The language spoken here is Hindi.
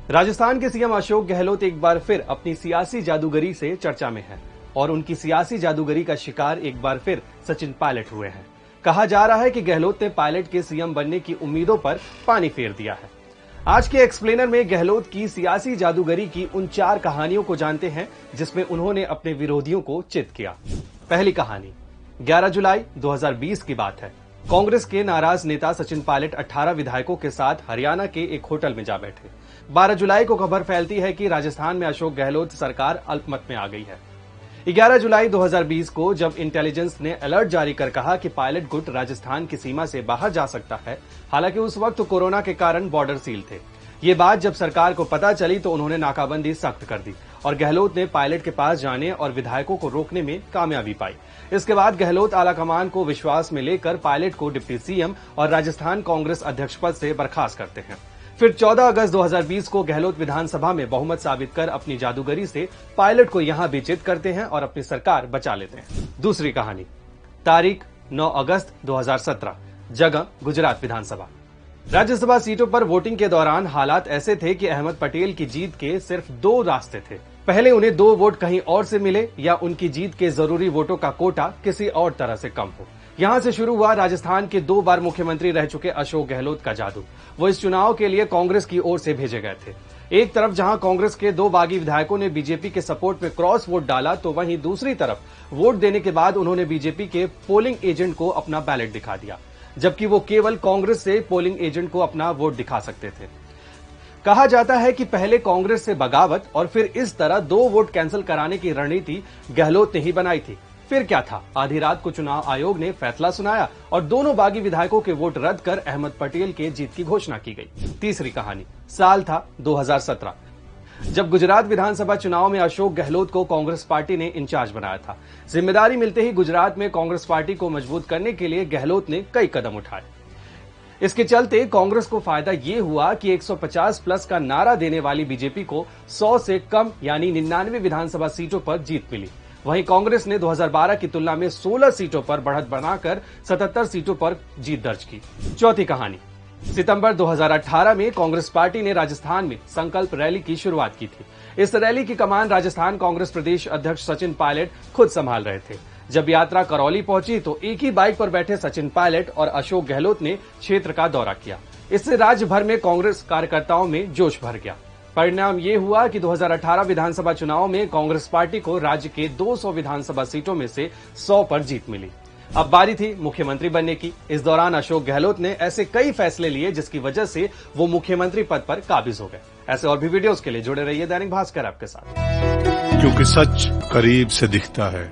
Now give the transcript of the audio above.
राजस्थान के सीएम अशोक गहलोत एक बार फिर अपनी सियासी जादूगरी से चर्चा में हैं और उनकी सियासी जादूगरी का शिकार एक बार फिर सचिन पायलट हुए हैं। कहा जा रहा है कि गहलोत ने पायलट के सीएम बनने की उम्मीदों पर पानी फेर दिया है। आज के एक्सप्लेनर में गहलोत की सियासी जादूगरी की उन 4 कहानियों को जानते हैं जिसमें उन्होंने अपने विरोधियों को चित किया। पहली कहानी 11 जुलाई 2020 की बात है। कांग्रेस के नाराज नेता सचिन पायलट 18 विधायकों के साथ हरियाणा के एक होटल में जा बैठे। 12 जुलाई को खबर फैलती है कि राजस्थान में अशोक गहलोत सरकार अल्पमत में आ गई है। 11 जुलाई 2020 को जब इंटेलिजेंस ने अलर्ट जारी कर कहा कि पायलट गुट राजस्थान की सीमा से बाहर जा सकता है, हालांकि उस वक्त कोरोना के कारण बॉर्डर सील थे। ये बात जब सरकार को पता चली तो उन्होंने नाकाबंदी सख्त कर दी और गहलोत ने पायलट के पास जाने और विधायकों को रोकने में कामयाबी पाई। इसके बाद गहलोत आलाकमान को विश्वास में लेकर पायलट को डिप्टी सीएम और राजस्थान कांग्रेस अध्यक्ष पद से बर्खास्त करते हैं। फिर 14 अगस्त 2020 को गहलोत विधानसभा में बहुमत साबित कर अपनी जादूगरी से पायलट को यहां भी चित करते हैं और अपनी सरकार बचा लेते हैं। दूसरी कहानी तारीख 9 अगस्त 2017, जगह गुजरात विधानसभा। राज्यसभा सीटों पर वोटिंग के दौरान हालात ऐसे थे कि अहमद पटेल की जीत के सिर्फ 2 रास्ते थे। पहले उन्हें 2 वोट कहीं और से मिले या उनकी जीत के जरूरी वोटों का कोटा किसी और तरह से कम हो। यहां से शुरू हुआ राजस्थान के 2 बार मुख्यमंत्री रह चुके अशोक गहलोत का जादू। वो इस चुनाव के लिए कांग्रेस की ओर से भेजे गए थे। एक तरफ जहां कांग्रेस के 2 बागी विधायकों ने बीजेपी के सपोर्ट में क्रॉस वोट डाला, तो वहीं दूसरी तरफ वोट देने के बाद उन्होंने बीजेपी के पोलिंग एजेंट को अपना बैलेट दिखा दिया, जबकि वो केवल कांग्रेस से पोलिंग एजेंट को अपना वोट दिखा सकते थे। कहा जाता है कि पहले कांग्रेस से बगावत और फिर इस तरह 2 वोट कैंसिल कराने की रणनीति गहलोत ने ही बनाई थी। फिर क्या था, आधी रात को चुनाव आयोग ने फैसला सुनाया और दोनों बागी विधायकों के वोट रद्द कर अहमद पटेल के जीत की घोषणा की गई। तीसरी कहानी साल था 2017, जब गुजरात विधानसभा चुनाव में अशोक गहलोत को कांग्रेस पार्टी ने इंचार्ज बनाया था। जिम्मेदारी मिलते ही गुजरात में कांग्रेस पार्टी को मजबूत करने के लिए गहलोत ने कई कदम उठाए। इसके चलते कांग्रेस को फायदा ये हुआ कि 150 प्लस का नारा देने वाली बीजेपी को 100 से कम यानी 99 विधानसभा सीटों पर जीत मिली। वहीं कांग्रेस ने 2012 की तुलना में 16 सीटों पर बढ़त बनाकर 77 सीटों पर जीत दर्ज की। चौथी कहानी सितंबर 2018 में कांग्रेस पार्टी ने राजस्थान में संकल्प रैली की शुरुआत की थी। इस रैली की कमान राजस्थान कांग्रेस प्रदेश अध्यक्ष सचिन पायलट खुद संभाल रहे थे। जब यात्रा करौली पहुंची तो एक ही बाइक पर बैठे सचिन पायलट और अशोक गहलोत ने क्षेत्र का दौरा किया। इससे राज्य भर में कांग्रेस कार्यकर्ताओं में जोश भर गया। परिणाम ये हुआ कि 2018 विधानसभा चुनाव में कांग्रेस पार्टी को राज्य के 200 विधानसभा सीटों में से 100 पर जीत मिली। अब बारी थी मुख्यमंत्री बनने की। इस दौरान अशोक गहलोत ने ऐसे कई फैसले लिए जिसकी वजह से वो मुख्यमंत्री पद पर काबिज हो गए। ऐसे और भी वीडियोस के लिए जुड़े रहिए दैनिक भास्कर आपके साथ, क्योंकि सच करीब से दिखता है।